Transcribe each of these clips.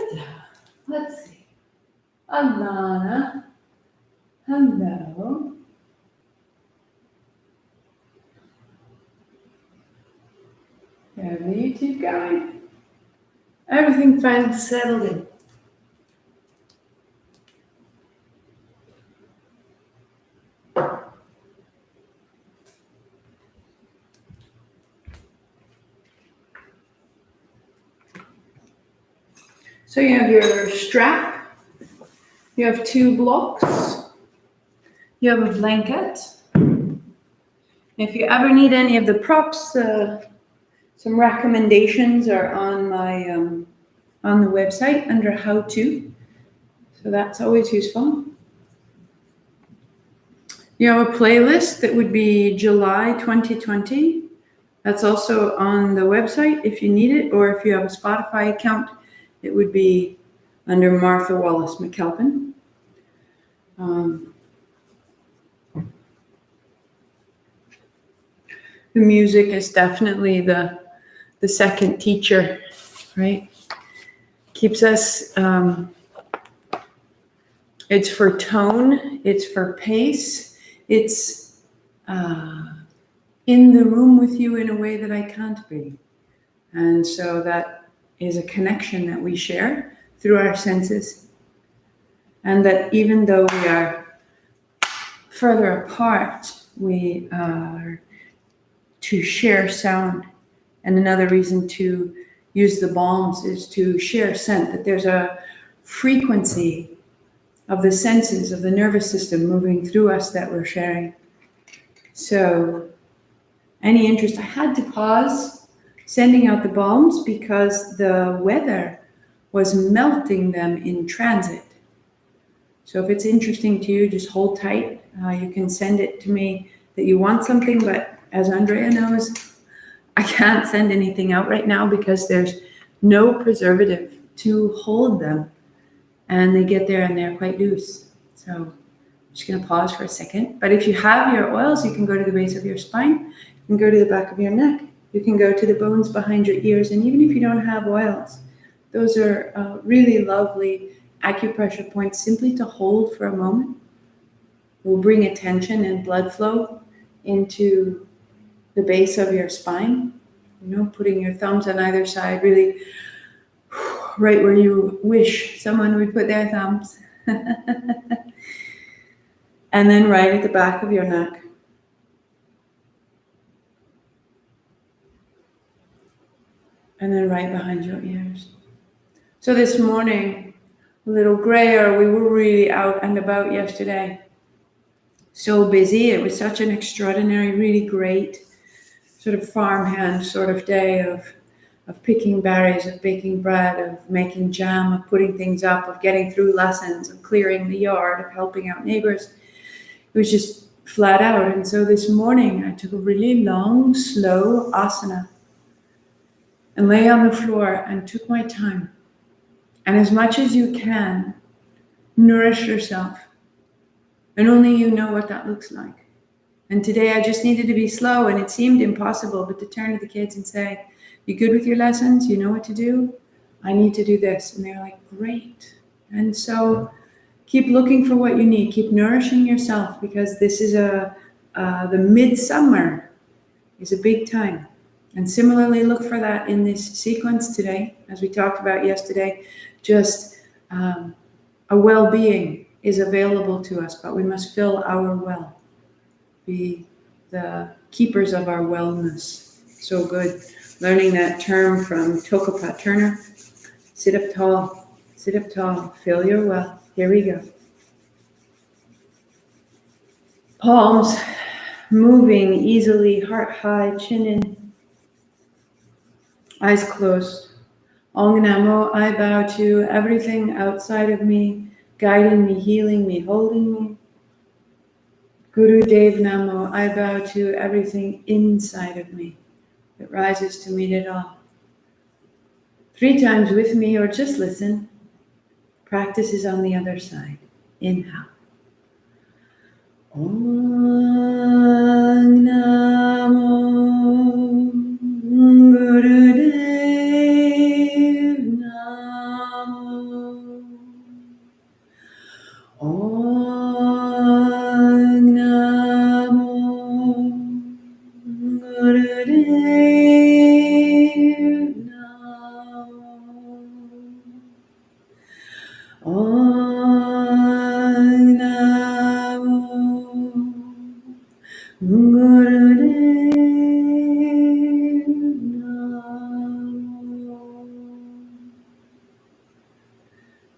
Good. Let's see. Alana. Hello. You keep going. Everything finally settled in. So you have your strap, you have 2 blocks, you have a blanket. If you ever need any of the props, some recommendations are on my on the website under how to. So that's always useful. You have a playlist that would be July 2020. That's also on the website if you need it, or if you have a Spotify account, it would be under Martha Wallace McAlpin. The music is definitely the second teacher, right? Keeps us, it's for tone, it's for pace, it's in the room with you in a way that I can't be. And so that is a connection that we share through our senses. And that even though we are further apart, we are to share sound. And another reason to use the balms is to share scent, that there's a frequency of the senses of the nervous system moving through us that we're sharing. So any interest, I had to pause sending out the balms because the weather was melting them in transit. So if it's interesting to you, just hold tight. You can send it to me that you want something, but as Andrea knows, I can't send anything out right now because there's no preservative to hold them. And they get there and they're quite loose. So I'm just going to pause for a second. But if you have your oils, you can go to the base of your spine. You can go to the back of your neck. You can go to the bones behind your ears. And even if you don't have oils, those are really lovely acupressure points simply to hold for a moment. Will bring attention and blood flow into the base of your spine. You know, putting your thumbs on either side, really right where you wish someone would put their thumbs. And then right at the back of your neck. And then right behind your ears. So this morning, a little grayer, we were really out and about yesterday. So busy. It was such an extraordinary, really great sort of farmhand sort of day of picking berries, of baking bread, of making jam, of putting things up, of getting through lessons, of clearing the yard, of helping out neighbors. It was just flat out. And so this morning I took a really long, slow asana and lay on the floor and took my time. And as much as you can, nourish yourself. And only you know what that looks like. And today I just needed to be slow, and it seemed impossible, but to turn to the kids and say, you good with your lessons? You know what to do? I need to do this. And they're like, great. And so keep looking for what you need. Keep nourishing yourself, because this is the midsummer is a big time. And similarly, look for that in this sequence today, as we talked about yesterday. Just a well-being is available to us, but we must fill our well. Be the keepers of our wellness. So good. Learning that term from Tokapa Turner. Sit up tall, fill your well. Here we go. Palms moving easily, heart high, chin in. Eyes closed. Ong Namo, I bow to everything outside of me, guiding me, healing me, holding me. Guru Dev Namo, I bow to everything inside of me that rises to meet it all. 3 times with me, or just listen. Practice is on the other side. Inhale. Om Namo Guru Dev Namo.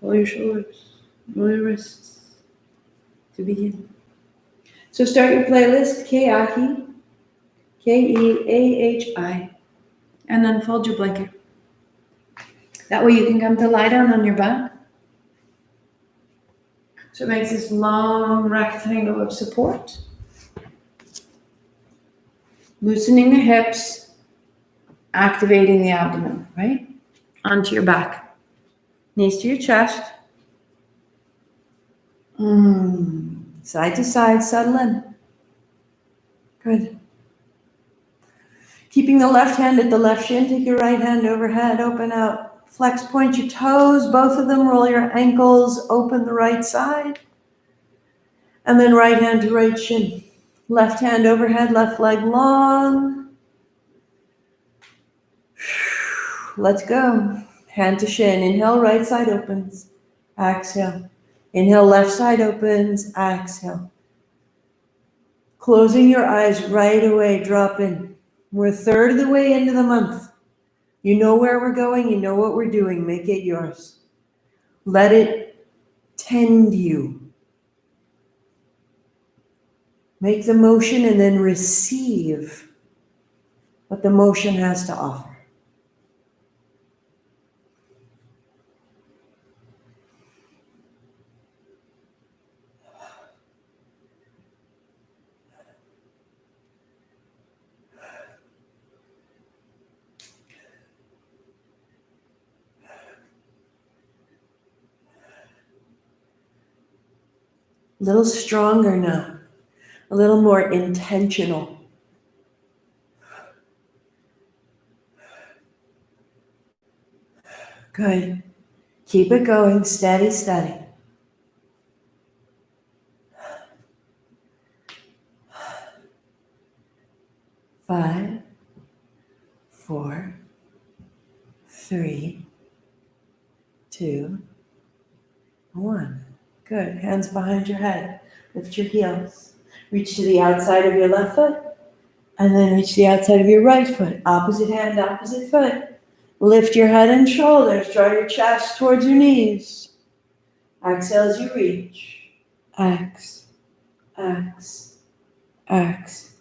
Roll your shoulders, roll your wrists to begin. So start your playlist, Keahi, Keahi, and unfold your blanket. That way you can come to lie down on your back. So it makes this long rectangle of support. Loosening the hips, activating the abdomen, right? Onto your back. Knees to your chest. Side to side, settle in. Good. Keeping the left hand at the left shin, take your right hand overhead, open out. Flex, point your toes, both of them, roll your ankles, open the right side. And then right hand to right shin. Left hand overhead, left leg long. Let's go. Hand to shin. Inhale, right side opens. Exhale. Inhale, left side opens. Exhale. Closing your eyes right away, drop in. We're a third of the way into the month. You know where we're going. You know what we're doing. Make it yours. Let it tend you. Make the motion and then receive what the motion has to offer. A little stronger now. A little more intentional. Good. Keep it going, steady, steady. 5, 4, 3, 2, 1. Good. Hands behind your head. Lift your heels. Reach to the outside of your left foot, and then reach the outside of your right foot. Opposite hand, opposite foot. Lift your head and shoulders. Draw your chest towards your knees. Exhale as you reach. X, X, X.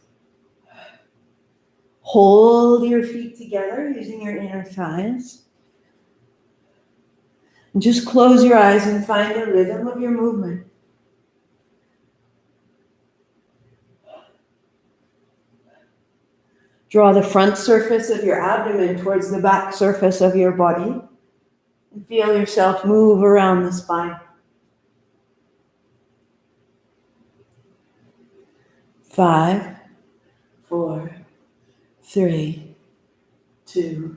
Hold your feet together using your inner thighs. And just close your eyes and find the rhythm of your movement. Draw the front surface of your abdomen towards the back surface of your body. And feel yourself move around the spine. 5, 4, 3, 2,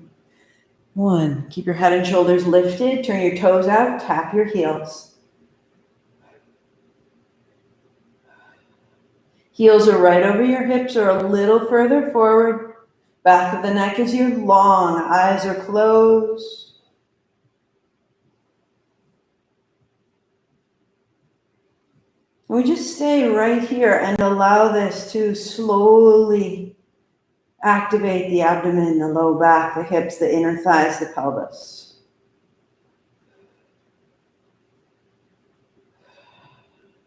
1. Keep your head and shoulders lifted. Turn your toes out. Tap your heels. Heels are right over your hips or a little further forward. Back of the neck is your long. Eyes are closed. We just stay right here and allow this to slowly activate the abdomen, the low back, the hips, the inner thighs, the pelvis.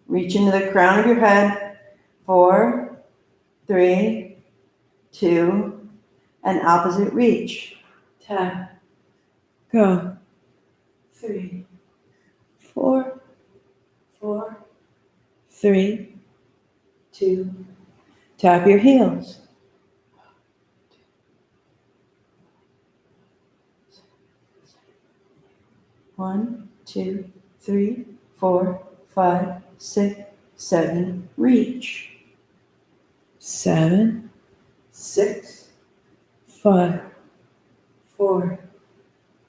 Reach into the crown of your head. 4, 3, 2, and opposite reach. Tap. Go. 3, 4, 4, 3, 2. Tap your heels. 1, 2, 3, 4, 5, 6, 7. Reach. 7, 6, 5, 4,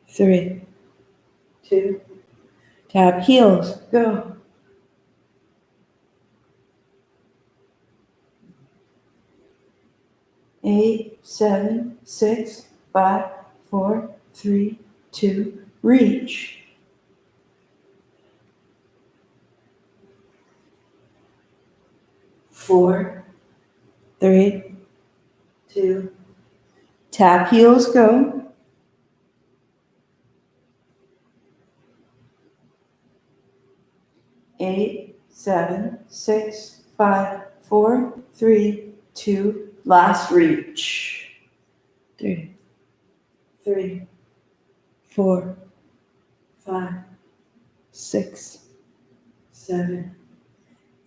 3, 2. Tap heels. Go. 8, 7, 6, 5, 4, 3, 2, reach. 4, 3, 2, tap heels, go. 8, 7, 6, 5, 4, 3, 2, last reach. 3, 4, 5, 6, 7,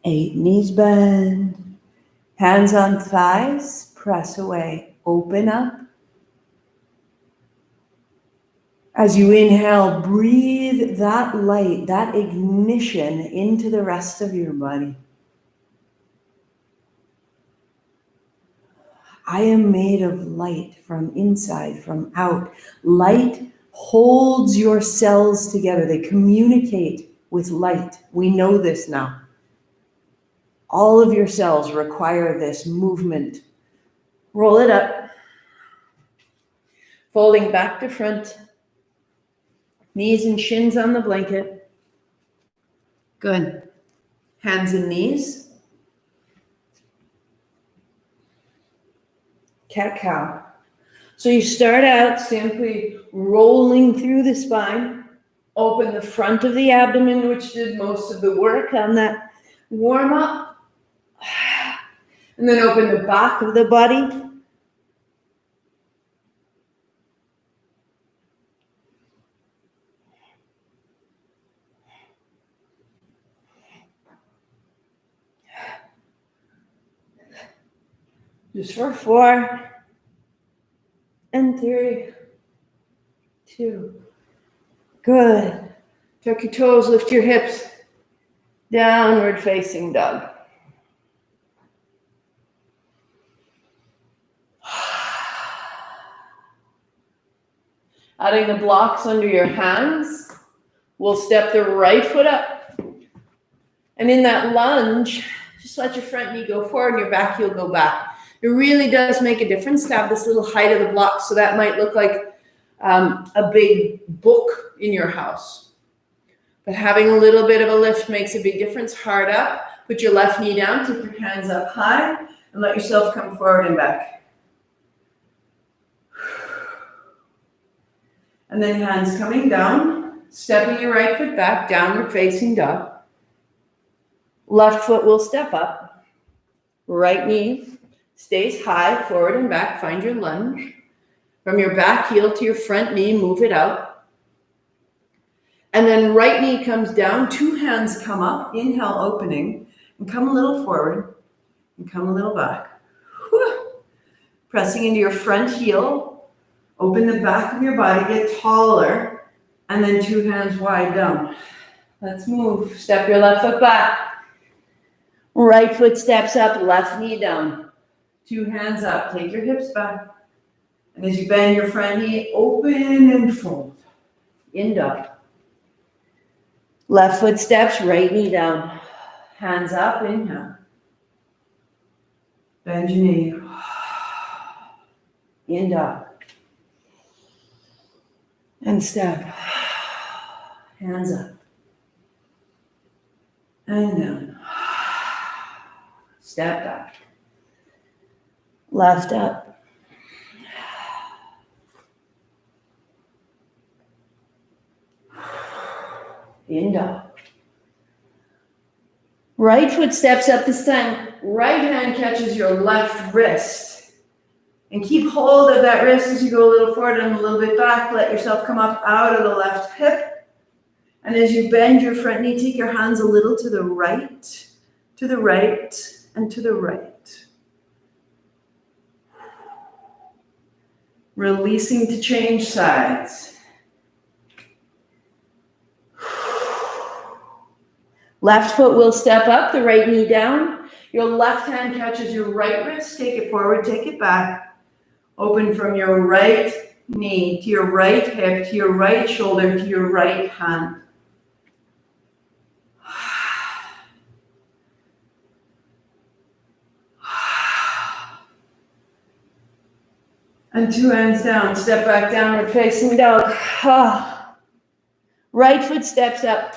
8. Knees bend. Hands on thighs, press away. Open up. As you inhale, breathe that light, that ignition into the rest of your body. I am made of light from inside, from out. Light holds your cells together. They communicate with light. We know this now. All of your cells require this movement. Roll it up. Folding back to front. Knees and shins on the blanket. Good. Hands and knees. Cat-cow. So you start out simply rolling through the spine. Open the front of the abdomen, which did most of the work on that warm-up. And then open the back of the body. Just for 4 and 3, 2. Good. Tuck your toes, lift your hips. Downward facing dog. Adding the blocks under your hands, we'll step the right foot up. And in that lunge, just let your front knee go forward and your back heel go back. It really does make a difference to have this little height of the block. So that might look like a big book in your house. But having a little bit of a lift makes a big difference. Hard up. Put your left knee down. Take your hands up high. And let yourself come forward and back. And then hands coming down. Stepping your right foot back. Downward facing dog. Left foot will step up. Right knee stays high, forward and back. Find your lunge. From your back heel to your front knee, move it out. And then right knee comes down. 2 hands come up. Inhale, opening. And come a little forward. And come a little back. Whew. Pressing into your front heel. Open the back of your body. Get taller. And then 2 hands wide down. Let's move. Step your left foot back. Right foot steps up. Left knee down. 2 hands up. Take your hips back. And as you bend your front knee, open and fold. In dog. Left foot steps, right knee down. Hands up, inhale. Bend your knee. In dog. And step. Hands up. And down. Step back. Left up. In dog. Right foot steps up this time. Right hand catches your left wrist. And keep hold of that wrist as you go a little forward and a little bit back. Let yourself come up out of the left hip. And as you bend your front knee, take your hands a little to the right, and to the right. Releasing to change sides. Left foot will step up, the right knee down. Your left hand catches your right wrist. Take it forward, take it back. Open from your right knee to your right hip, to your right shoulder, to your right hand. And 2 hands down. Step back, downward facing dog. Right foot steps up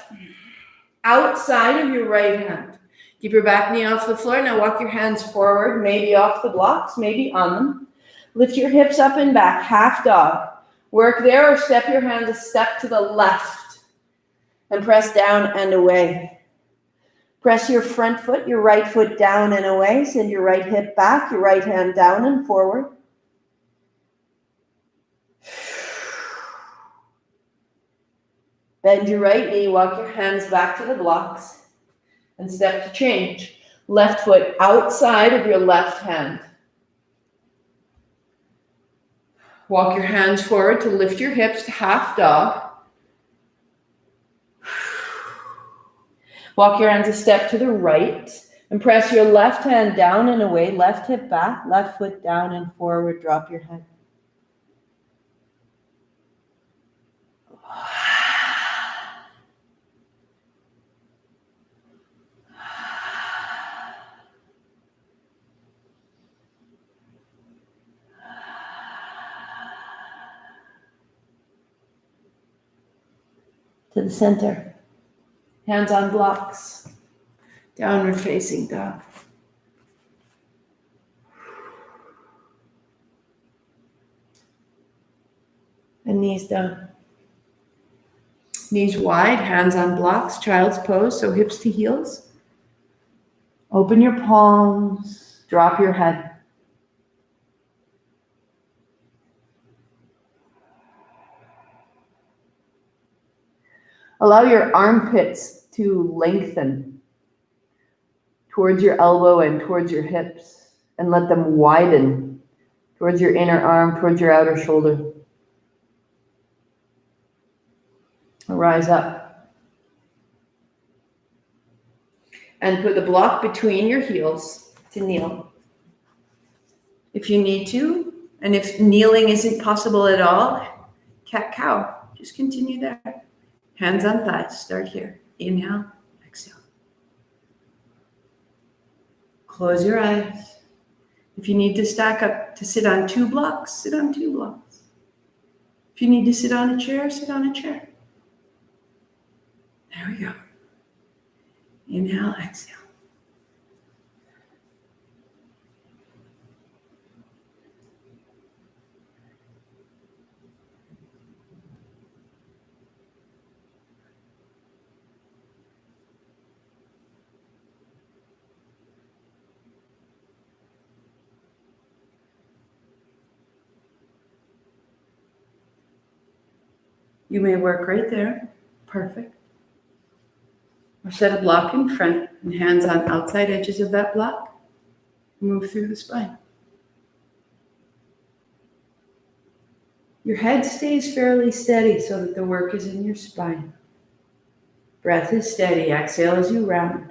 outside of your right hand. Keep your back knee off the floor. Now walk your hands forward, maybe off the blocks, maybe on them. Lift your hips up and back, half dog. Work there or step your hands a step to the left and press down and away. Press your front foot, your right foot down and away. Send your right hip back, your right hand down and forward. Bend your right knee, walk your hands back to the blocks and step to change. Left foot outside of your left hand. Walk your hands forward to lift your hips to half dog. Walk your hands a step to the right and press your left hand down and away, left hip back, left foot down and forward, drop your head. To the center. Hands on blocks. Downward facing dog. And knees down. Knees wide, hands on blocks, child's pose, so hips to heels. Open your palms, drop your head. Allow your armpits to lengthen towards your elbow and towards your hips, and let them widen towards your inner arm, towards your outer shoulder. Rise up. And put the block between your heels to kneel. If you need to, and if kneeling isn't possible at all, cat-cow, just continue there. Hands on thighs, start here. Inhale, exhale. Close your eyes. If you need to stack up to sit on 2 blocks, sit on 2 blocks. If you need to sit on a chair, sit on a chair. There we go. Inhale, exhale. You may work right there. Perfect. Or set a block in front and hands on outside edges of that block. Move through the spine. Your head stays fairly steady so that the work is in your spine. Breath is steady. Exhale as you round.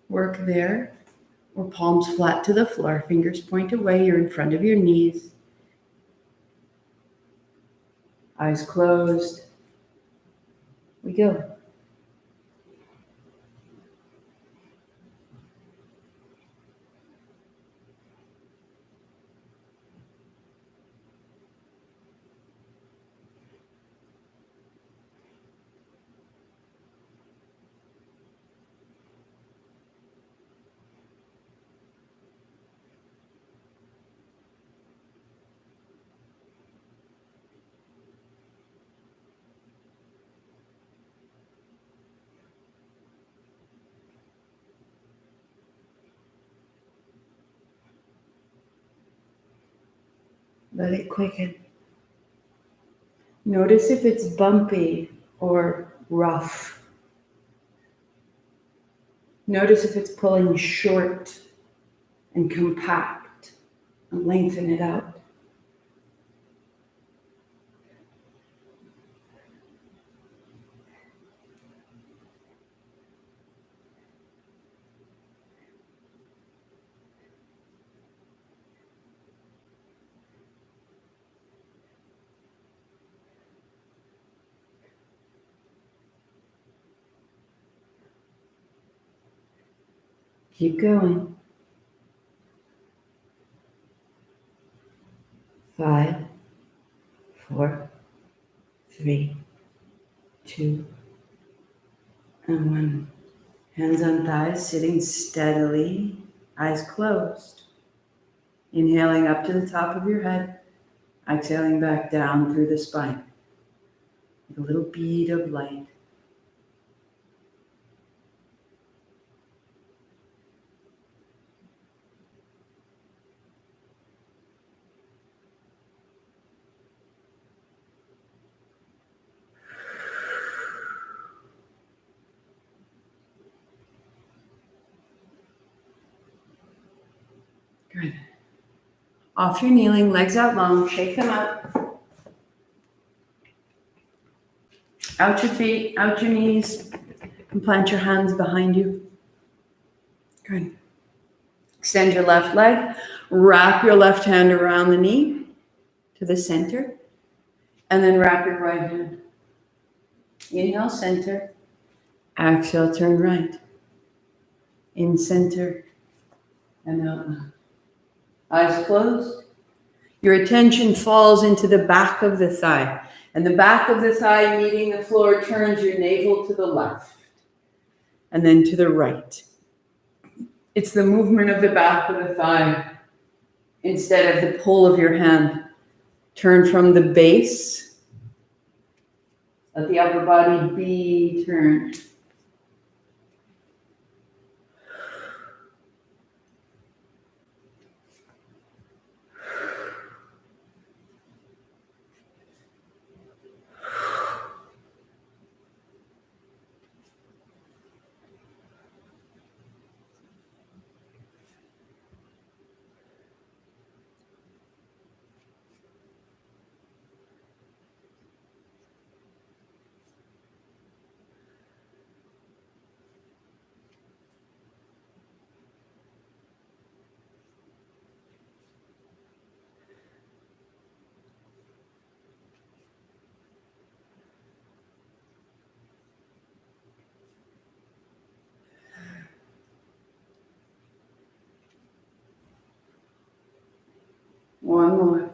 Work there, or palms flat to the floor, fingers point away, you're in front of your knees. Eyes closed. We go. Let it quicken. Notice if it's bumpy or rough. Notice if it's pulling short and compact, and lengthen it out. Keep going. 5, 4, 3, 2, and 1. Hands on thighs, sitting steadily, eyes closed. Inhaling up to the top of your head, exhaling back down through the spine. Like a little bead of light. Good. Off your kneeling, legs out long, shake them up. Out your feet, out your knees, and plant your hands behind you. Good. Extend your left leg, wrap your left hand around the knee to the center, and then wrap your right hand. Inhale, center. Exhale, turn right. In center and out loud. Eyes closed. Your attention falls into the back of the thigh. And the back of the thigh meeting the floor turns your navel to the left and then to the right. It's the movement of the back of the thigh instead of the pull of your hand. Turn from the base. Let the upper body be turned. One more.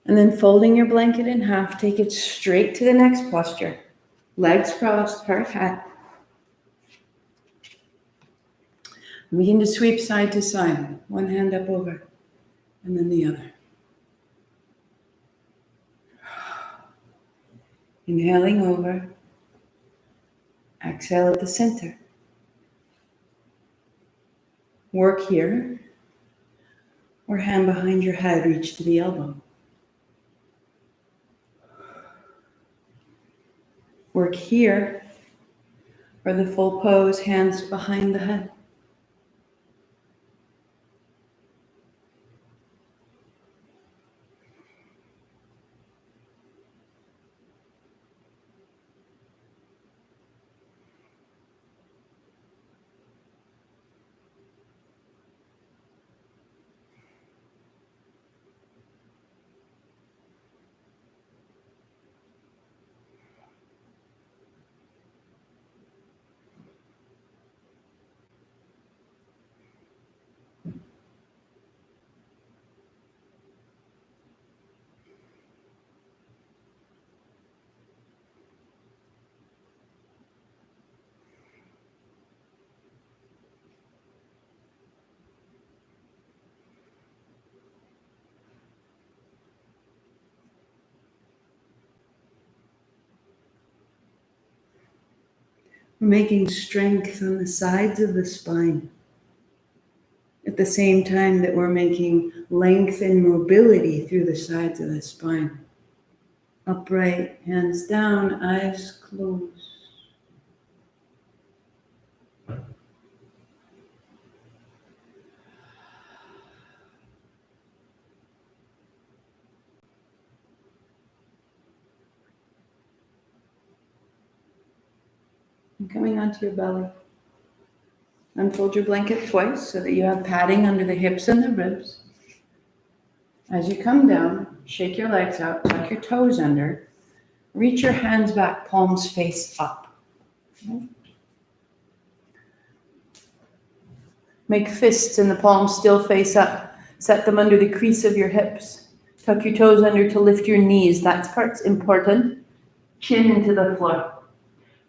And then folding your blanket in half, take it straight to the next posture. Legs crossed, heart hat. Begin to sweep side to side. One hand up over, and then the other. Inhaling over. Exhale at the center. Work here, or hand behind your head, reach to the elbow. Work here, or the full pose, hands behind the head. We're making strength on the sides of the spine at the same time that we're making length and mobility through the sides of the spine. Upright, hands down, eyes closed. And coming onto your belly. Unfold your blanket twice so that you have padding under the hips and the ribs. As you come down, shake your legs out, tuck your toes under, reach your hands back, palms face up. Make fists and the palms still face up. Set them under the crease of your hips. Tuck your toes under to lift your knees. That part's important. Chin into the floor.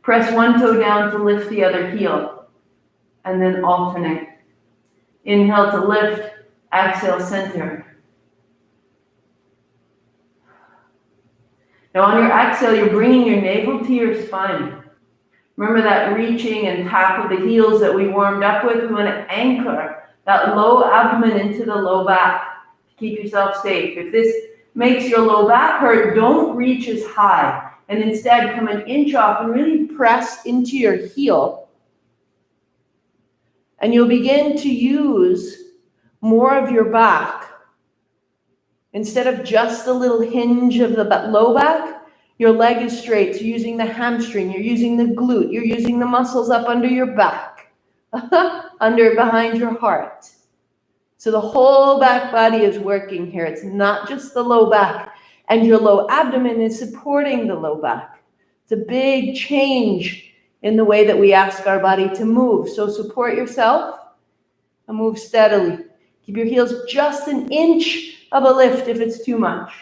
Press one toe down to lift the other heel. And then alternate. Inhale to lift. Exhale, center. Now on your exhale, you're bringing your navel to your spine. Remember that reaching and tap of the heels that we warmed up with? We want to anchor that low abdomen into the low back to keep yourself safe. If this makes your low back hurt, don't reach as high. And instead, come an inch off and really press into your heel. And you'll begin to use more of your back. Instead of just the little hinge of the low back, your leg is straight. So you're using the hamstring, you're using the glute, you're using the muscles up under your back, behind your heart. So the whole back body is working here. It's not just the low back. And your low abdomen is supporting the low back. It's a big change in the way that we ask our body to move. So support yourself and move steadily. Keep your heels just an inch of a lift if it's too much.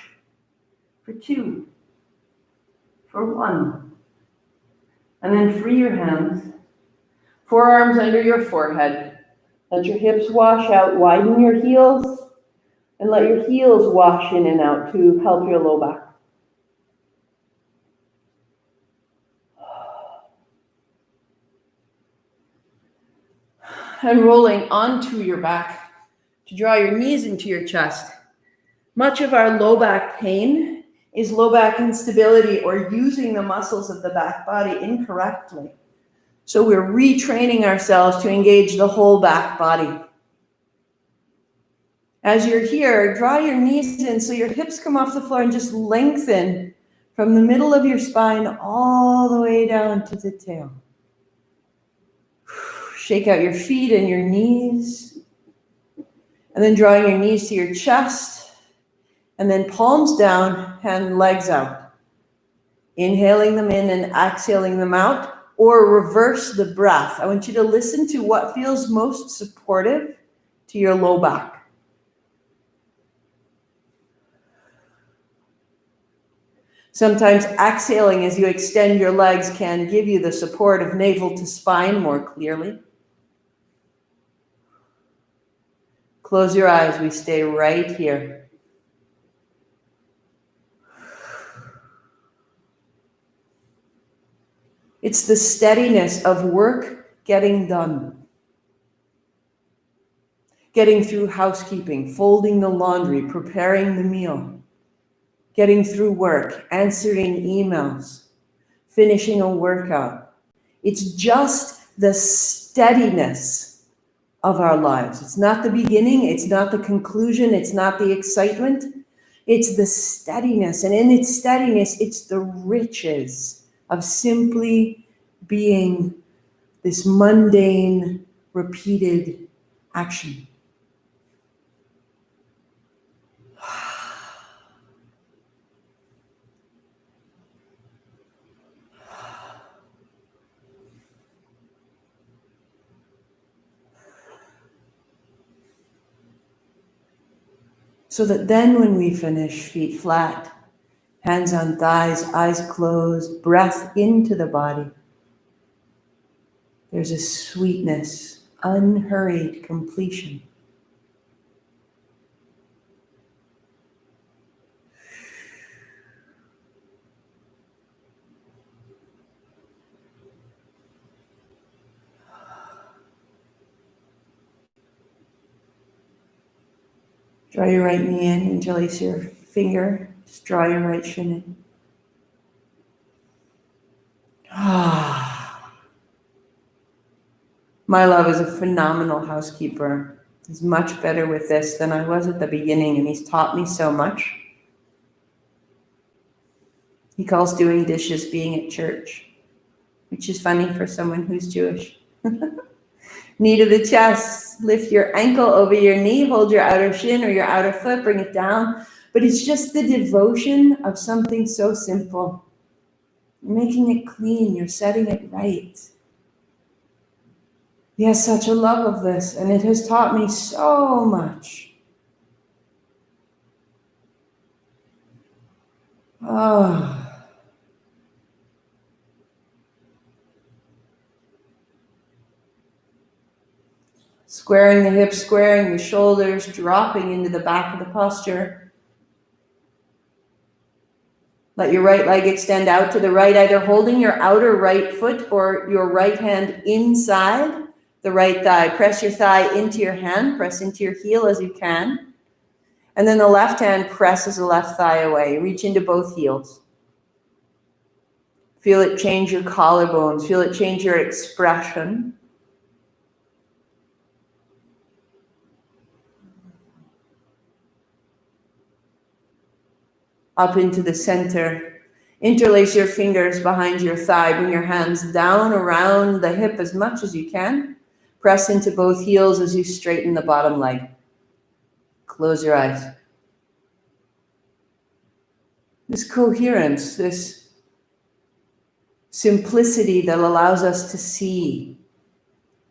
For 2. For 1. And then free your hands. Forearms under your forehead. Let your hips wash out. Widen your heels. And let your heels wash in and out to help your low back. And rolling onto your back to draw your knees into your chest. Much of our low back pain is low back instability or using the muscles of the back body incorrectly. So we're retraining ourselves to engage the whole back body. As you're here, draw your knees in so your hips come off the floor and just lengthen from the middle of your spine all the way down to the tail. Shake out your feet and your knees. And then drawing your knees to your chest. And then palms down and legs out. Inhaling them in and exhaling them out. Or reverse the breath. I want you to listen to what feels most supportive to your low back. Sometimes exhaling as you extend your legs can give you the support of navel to spine more clearly. Close your eyes. We stay right here. It's the steadiness of work getting done. Getting through housekeeping, folding the laundry, preparing the meal. Getting through work, answering emails, finishing a workout. It's just the steadiness of our lives. It's not the beginning, it's not the conclusion, it's not the excitement. It's the steadiness. And in its steadiness, it's the riches of simply being this mundane, repeated action. So that then when we finish, feet flat, hands on thighs, eyes closed, breath into the body. There's a sweetness, unhurried completion. Draw your right knee in, interlace your finger, just draw your right shin in. My love is a phenomenal housekeeper. He's much better with this than I was at the beginning, and he's taught me so much. He calls doing dishes being at church, which is funny for someone who's Jewish. Knee to the chest, lift your ankle over your knee, hold your outer shin or your outer foot, bring it down. But it's just the devotion of something so simple. You're making it clean. You're setting it right. He has such a love of this, and it has taught me so much. Oh. Squaring the hips, squaring the shoulders, dropping into the back of the posture. Let your right leg extend out to the right, either holding your outer right foot or your right hand inside the right thigh. Press your thigh into your hand, press into your heel as you can. And then the left hand presses the left thigh away. Reach into both heels. Feel it change your collarbones. Feel it change your expression. Up into the center. Interlace your fingers behind your thigh. Bring your hands down around the hip as much as you can. Press into both heels as you straighten the bottom leg. Close your eyes. This coherence, this simplicity that allows us to see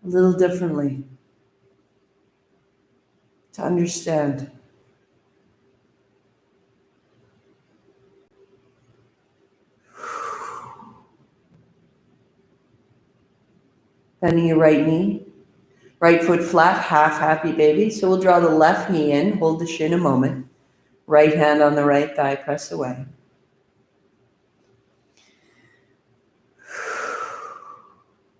a little differently, to understand. Bending your right knee, right foot flat, half happy baby. So we'll draw the left knee in, hold the shin a moment. Right hand on the right thigh, press away.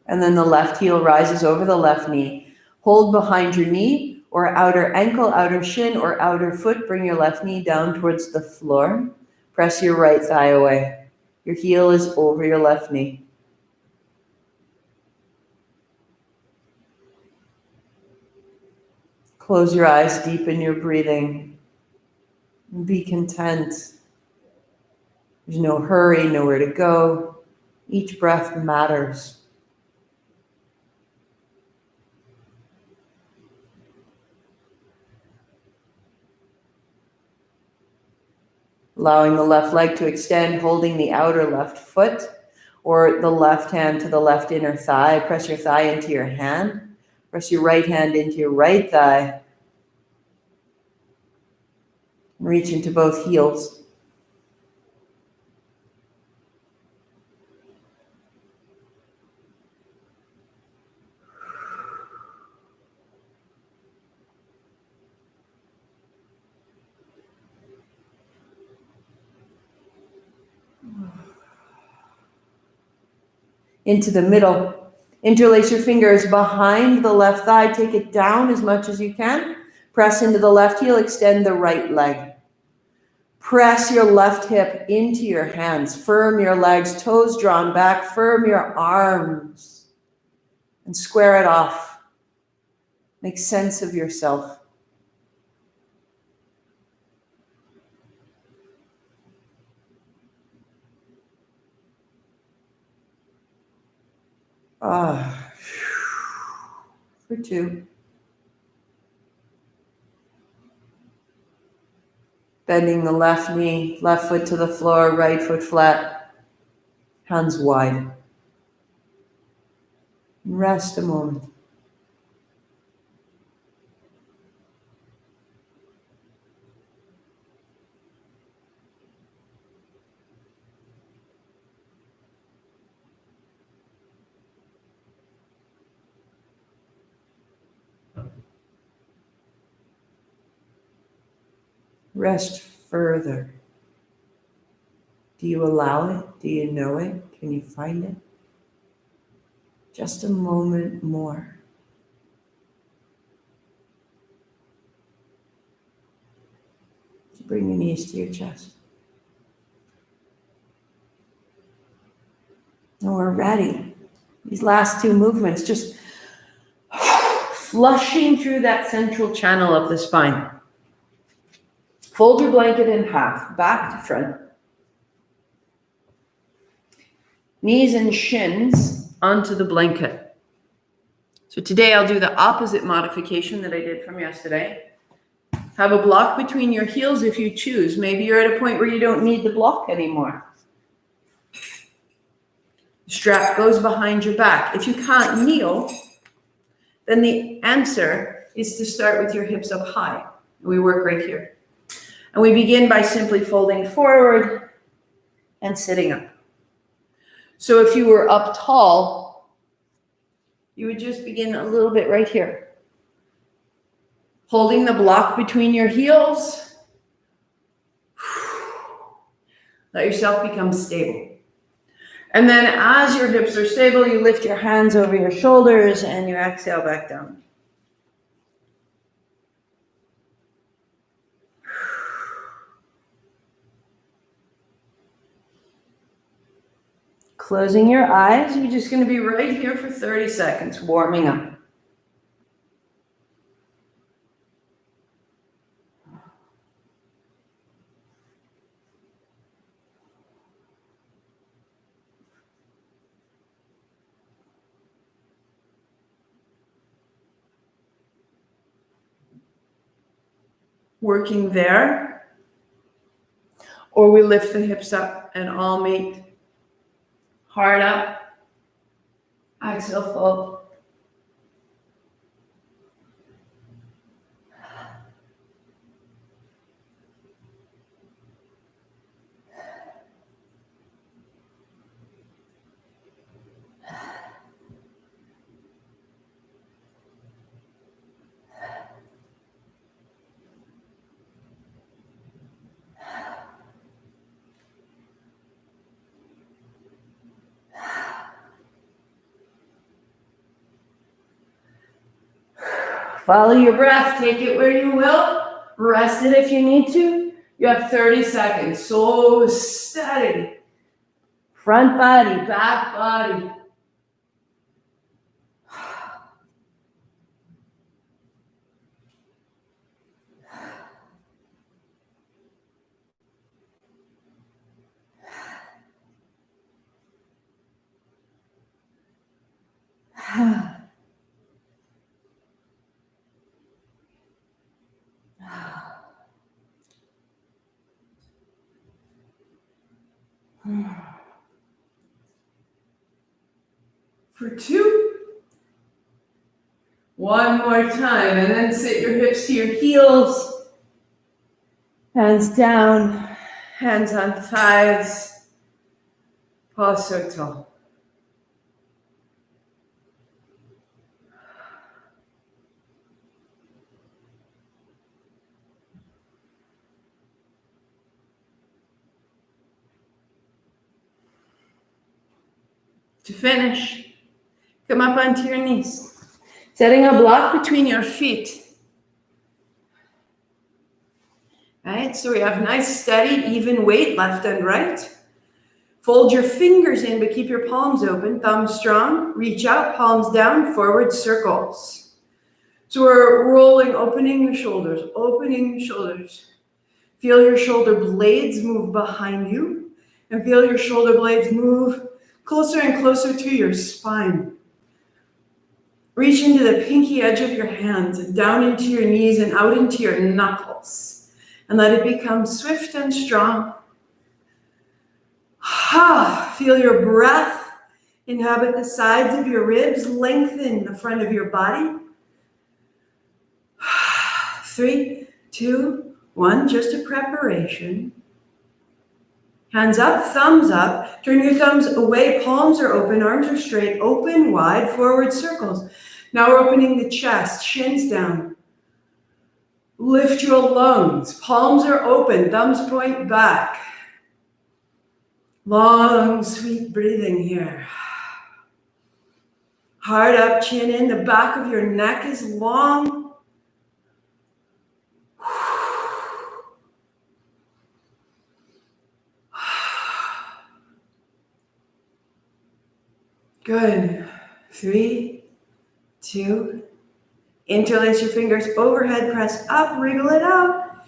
And then the left heel rises over the left knee. Hold behind your knee or outer ankle, outer shin, or outer foot. Bring your left knee down towards the floor. Press your right thigh away. Your heel is over your left knee. Close your eyes, deepen your breathing. And be content. There's no hurry, nowhere to go. Each breath matters. Allowing the left leg to extend, holding the outer left foot or the left hand to the left inner thigh. Press your thigh into your hand. Press your right hand into your right thigh. Reach into both heels. Into the middle. Interlace your fingers behind the left thigh. Take it down as much as you can. Press into the left heel. Extend the right leg. Press your left hip into your hands. Firm your legs, toes drawn back. Firm your arms. And square it off. Make sense of yourself. For two. Bending the left knee, left foot to the floor, right foot flat, hands wide. Rest a moment. Rest further. Do you allow it? Do you know it? Can you find it? Just a moment more. Bring your knees to your chest. And we're ready. These last two movements, just flushing through that central channel of the spine. Fold your blanket in half, back to front. Knees and shins onto the blanket. So today I'll do the opposite modification that I did from yesterday. Have a block between your heels if you choose. Maybe you're at a point where you don't need the block anymore. The strap goes behind your back. If you can't kneel, then the answer is to start with your hips up high. We work right here. And we begin by simply folding forward and sitting up. So if you were up tall, you would just begin a little bit right here. Holding the block between your heels. Let yourself become stable. And then as your hips are stable, you lift your hands over your shoulders and you exhale back down. Closing your eyes, you're just going to be right here for 30 seconds, warming up. Working there, or we lift the hips up and all meet. Heart up, exhale, fold. Follow your breath, take it where you will, rest it if you need to. You have 30 seconds, so steady. Front body, back body. For 2. One more time, and then sit your hips to your heels. Hands down, hands on thighs. Pause so tall. To finish, come up onto your knees. Setting a block between your feet. Right, so we have nice, steady, even weight, left and right. Fold your fingers in, but keep your palms open, thumbs strong. Reach out, palms down, forward circles. So we're rolling, opening the shoulders, opening the shoulders. Feel your shoulder blades move behind you, and feel your shoulder blades move closer and closer to your spine. Reach into the pinky edge of your hands and down into your knees and out into your knuckles. And let it become swift and strong. Feel your breath inhabit the sides of your ribs, lengthen the front of your body. 3, 2, 1, just a preparation. Hands up, thumbs up. Turn your thumbs away, palms are open, arms are straight, open, wide, forward circles. Now we're opening the chest, shins down. Lift your lungs, palms are open, thumbs point back. Long, sweet breathing here. Heart up, chin in, the back of your neck is long. Good. 3, 2, interlace your fingers overhead, press up, wriggle it out.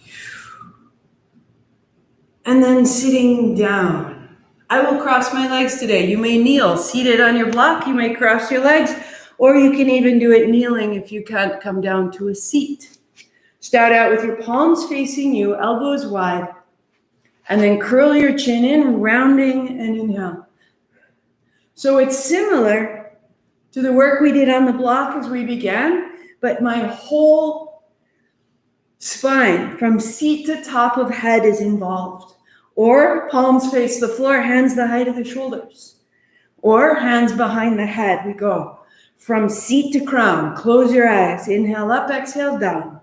And then sitting down. I will cross my legs today. You may kneel seated on your block. You may cross your legs, or you can even do it kneeling if you can't come down to a seat. Start out with your palms facing you, elbows wide, and then curl your chin in, rounding and inhale. So it's similar to the work we did on the block as we began, but my whole spine from seat to top of head is involved. Or palms face the floor, hands the height of the shoulders. Or hands behind the head. We go from seat to crown. Close your eyes. Inhale up, exhale down.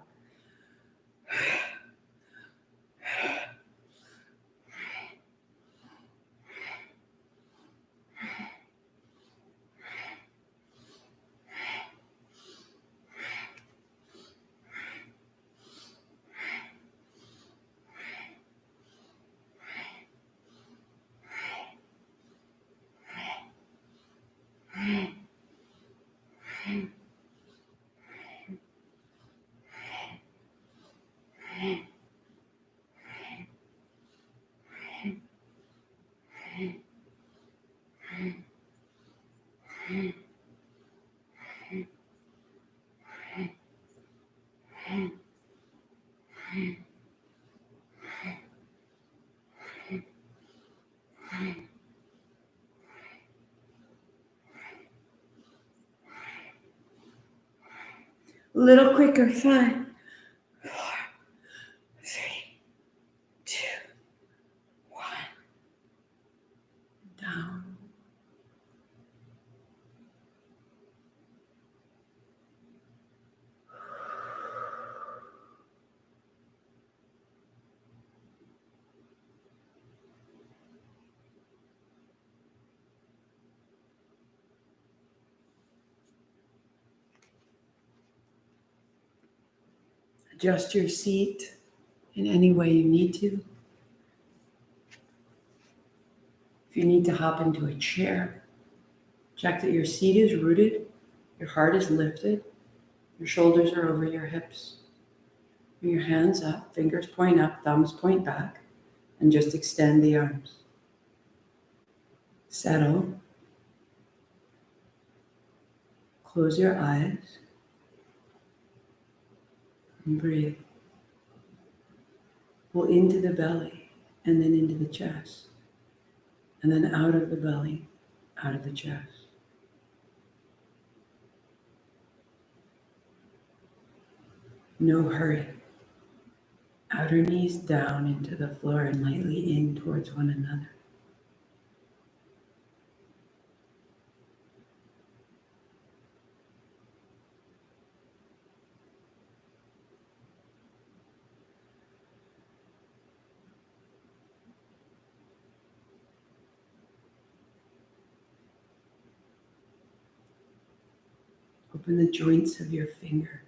A little quicker. 5, 4, 3, 2, 1. Down. Adjust your seat in any way you need to. If you need to hop into a chair, check that your seat is rooted, your heart is lifted, your shoulders are over your hips. Bring your hands up, fingers point up, thumbs point back, and just extend the arms. Settle. Close your eyes and breathe. Pull into the belly and then into the chest, and then out of the belly, out of the chest. No hurry. Outer knees down into the floor and lightly in towards one another. Open the joints of your fingers.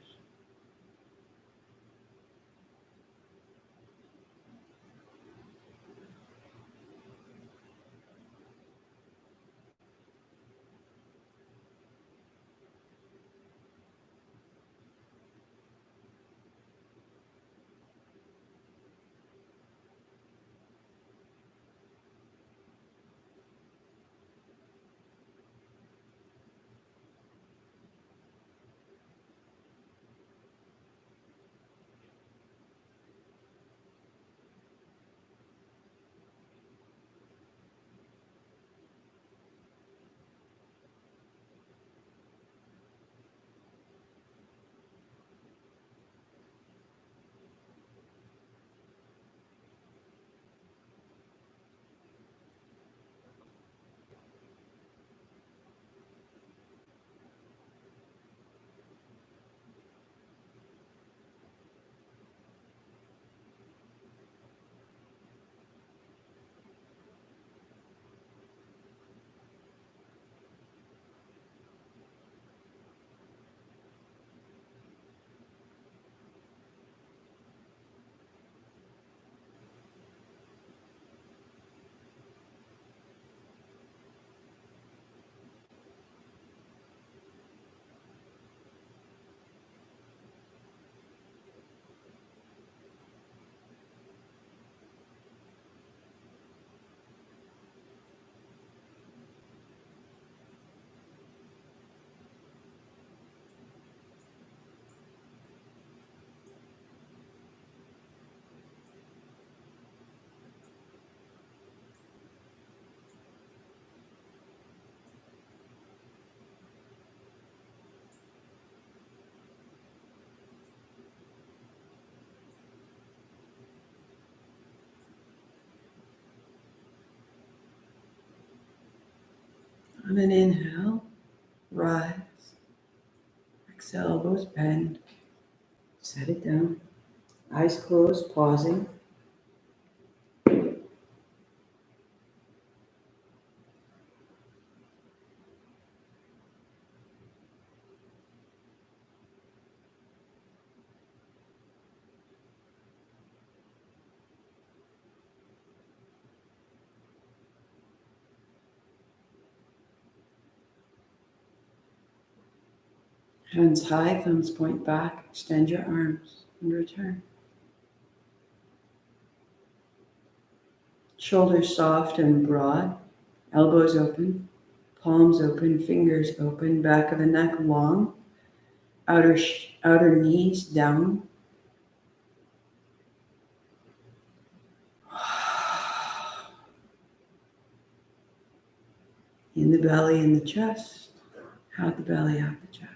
On an inhale, rise. Exhale, elbows bend. Set it down. Eyes closed, pausing. Hands high, thumbs point back. Extend your arms and return. Shoulders soft and broad. Elbows open. Palms open. Fingers open. Back of the neck long. Outer knees down. In the belly, in the chest. Out the belly, out the chest.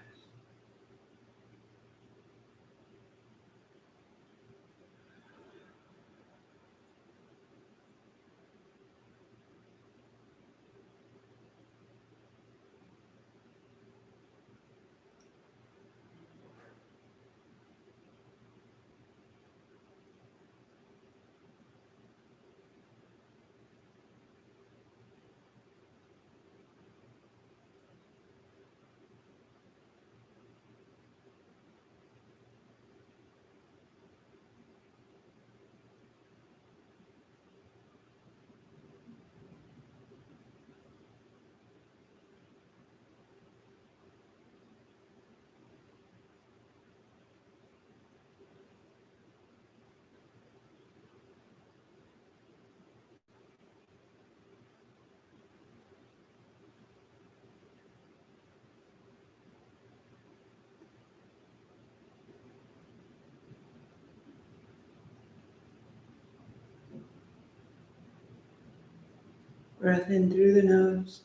Breath in through the nose.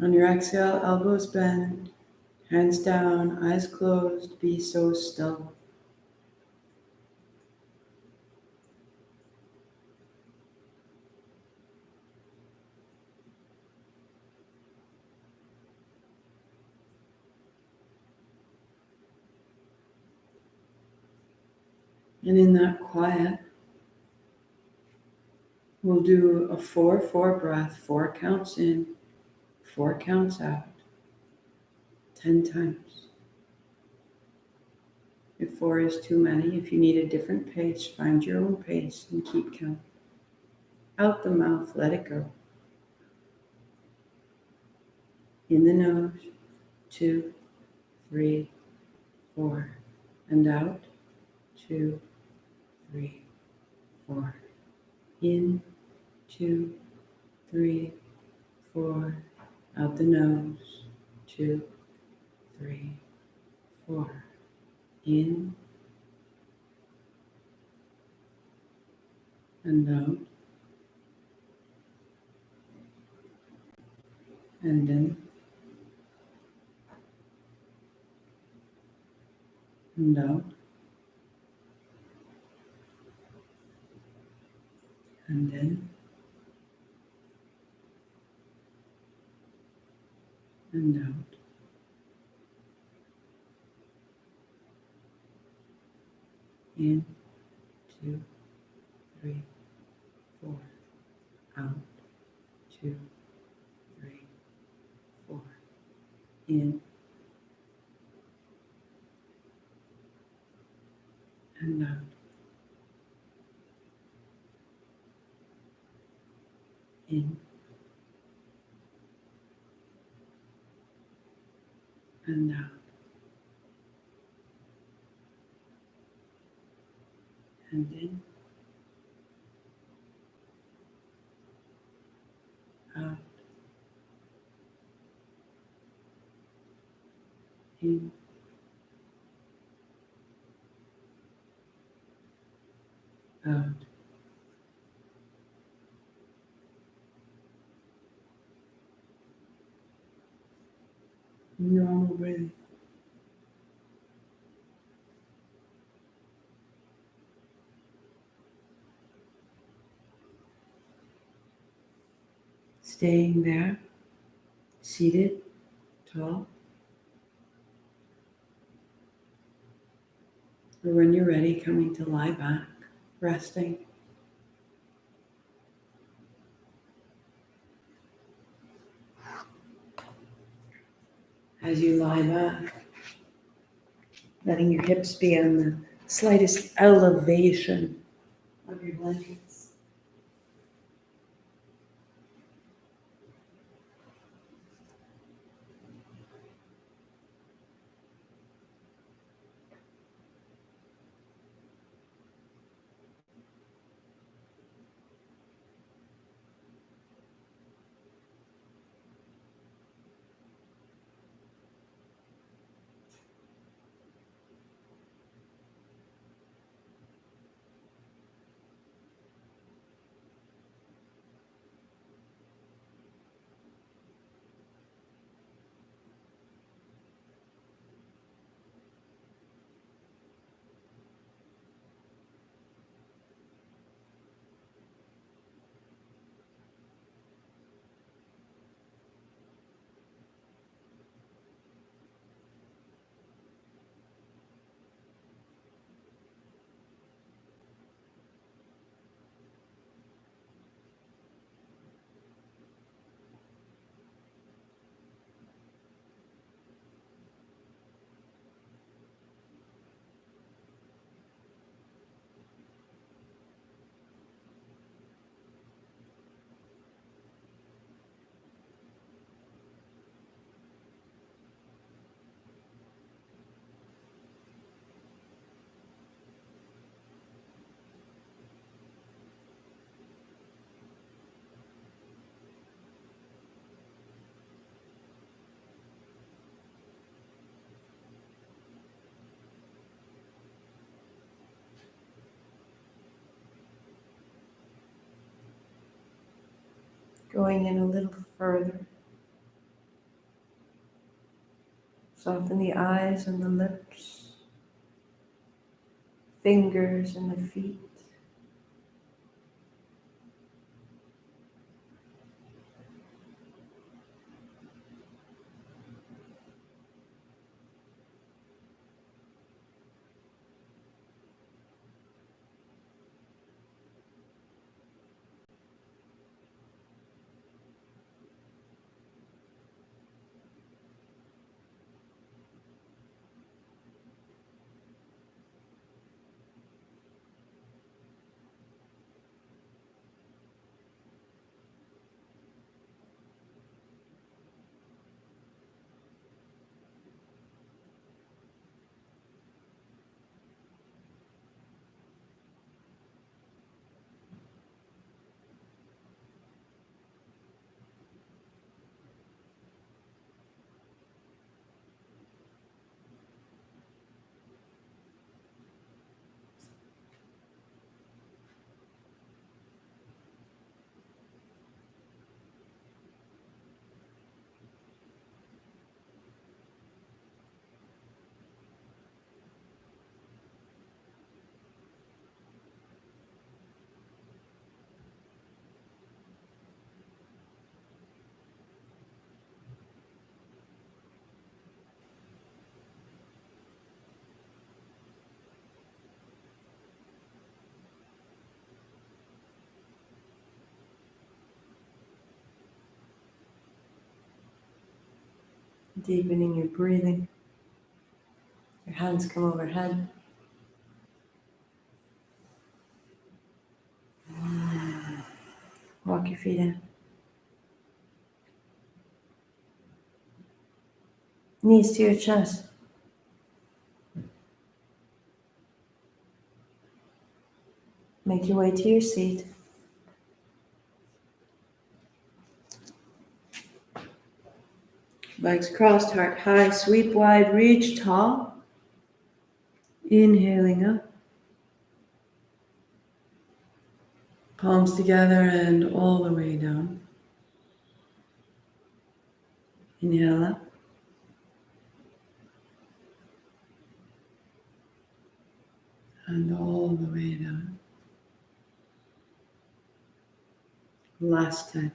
On your exhale, elbows bend, hands down, eyes closed, be so still. And in that quiet, we'll do a 4-4 breath, 4 counts in, 4 counts out, 10 times. If 4 is too many, if you need a different pace, find your own pace and keep count. Out the mouth, let it go. In the nose, 2, 3, 4. And out, 2, 3, 4. In, 2, 3, 4. Out the nose, 2, 3, 4. In and out. And in and out. And in and out. In, 2, 3, 4. Out, 2, 3, 4. In and out. In and out. And in, out. In, out. Normal breathing. Staying there, seated, tall. Or when you're ready, coming to lie back, resting. As you lie back, letting your hips be on the slightest elevation of your blankets. Going in a little further. Soften the eyes and the lips, fingers and the feet. Deepening your breathing. Your hands come overhead. Walk your feet in. Knees to your chest. Make your way to your seat. Legs crossed, heart high, sweep wide, reach tall. Inhaling up. Palms together and all the way down. Inhale up. And all the way down. Last time.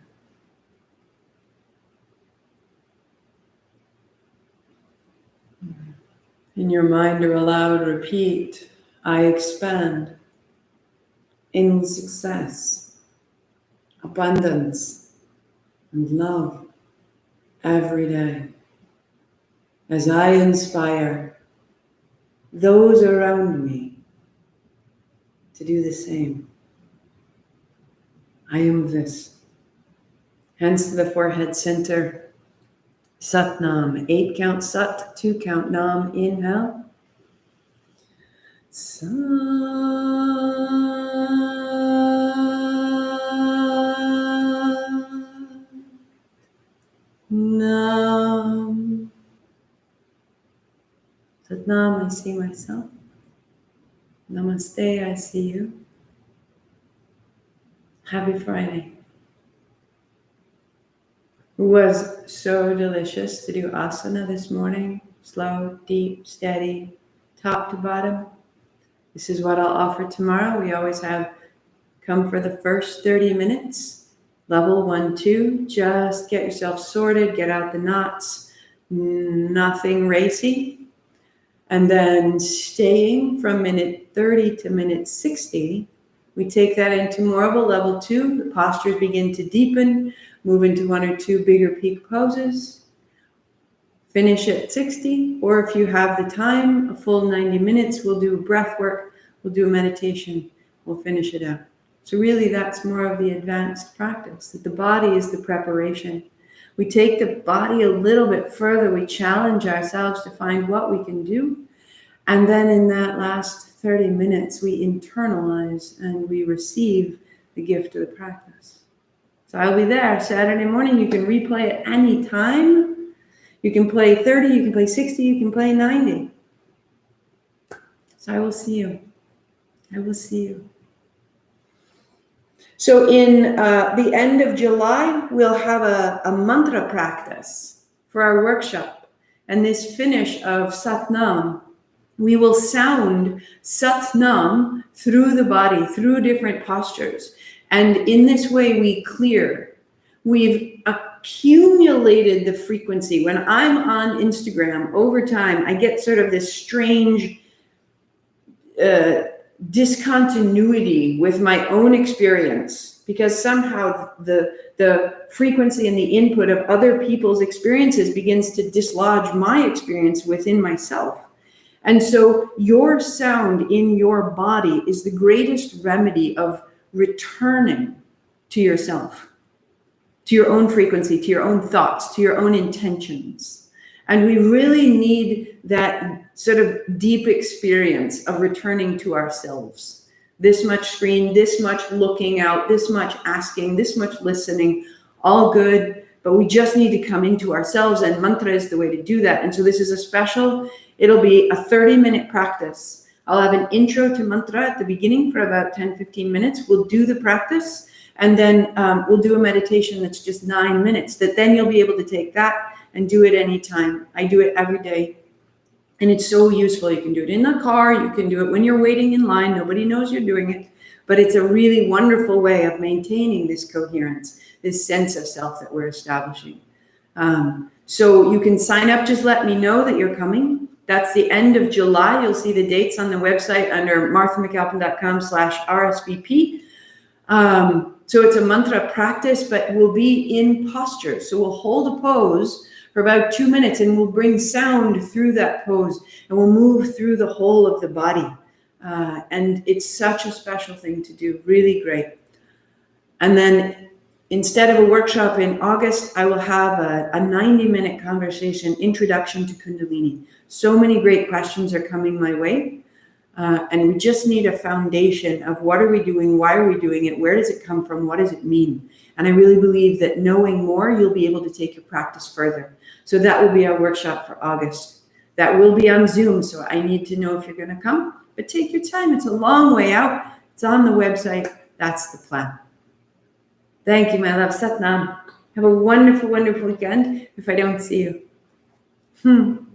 In your mind or aloud, repeat, I expand in success, abundance, and love every day. As I inspire those around me to do the same. I am this. Hands to the forehead center. Sat Nam. 8 count Sat, 2 count Nam. Inhale. Sat Nam. Sat Nam, I see myself. Namaste, I see you. Happy Friday. It was so delicious to do asana this morning. Slow, deep, steady, top to bottom. This is what I'll offer tomorrow. We always have come for the first 30 minutes. Level 1, 2, just get yourself sorted, get out the knots, nothing racy. And then staying from minute 30 to minute 60, we take that into more of a level 2. The postures begin to deepen, move into 1 or 2 bigger peak poses. Finish at 60, or if you have the time, a full 90 minutes, we'll do breath work, we'll do a meditation, we'll finish it out. So really that's more of the advanced practice, that the body is the preparation. We take the body a little bit further, we challenge ourselves to find what we can do. And then in that last 30 minutes, we internalize and we receive the gift of the practice. So I'll be there Saturday morning. You can replay at any time. You can play 30, you can play 60, you can play 90. So I will see you. I will see you. So in the end of July, we'll have a mantra practice for our workshop. And this finish of Sat Nam, we will sound Sat Nam through the body, through different postures. And in this way, we clear. We've accumulated the frequency. When I'm on Instagram, over time, I get sort of this strange discontinuity with my own experience, because somehow the frequency and the input of other people's experiences begins to dislodge my experience within myself. And so your sound in your body is the greatest remedy of returning to yourself, to your own frequency, to your own thoughts, to your own intentions. And we really need that sort of deep experience of returning to ourselves. This much screen, this much looking out, this much asking, this much listening, all good, but we just need to come into ourselves, and mantra is the way to do that. And so this is a special, it'll be a 30-minute practice. I'll have an intro to mantra at the beginning for about 10-15 minutes. We'll do the practice, and then we'll do a meditation that's just 9 minutes, that then you'll be able to take that and do it anytime. I do it every day. And it's so useful. You can do it in the car. You can do it when you're waiting in line. Nobody knows you're doing it. But it's a really wonderful way of maintaining this coherence, this sense of self that we're establishing. So you can sign up. Just let me know that you're coming. That's the end of July. You'll see the dates on the website under marthamcalpin.com/RSVP. So it's a mantra practice, but we'll be in posture. So we'll hold a pose for about 2 minutes, and we'll bring sound through that pose, and we'll move through the whole of the body. And it's such a special thing to do, really great. And then instead of a workshop in August, I will have a 90-minute conversation, introduction to kundalini. So many great questions are coming my way. And we just need a foundation of what are we doing? Why are we doing it? Where does it come from? What does it mean? And I really believe that knowing more, you'll be able to take your practice further. So that will be our workshop for August. That will be on Zoom. So I need to know if you're going to come, but take your time. It's a long way out. It's on the website. That's the plan. Thank you, my love. Sat Nam. Have a wonderful, wonderful weekend if I don't see you.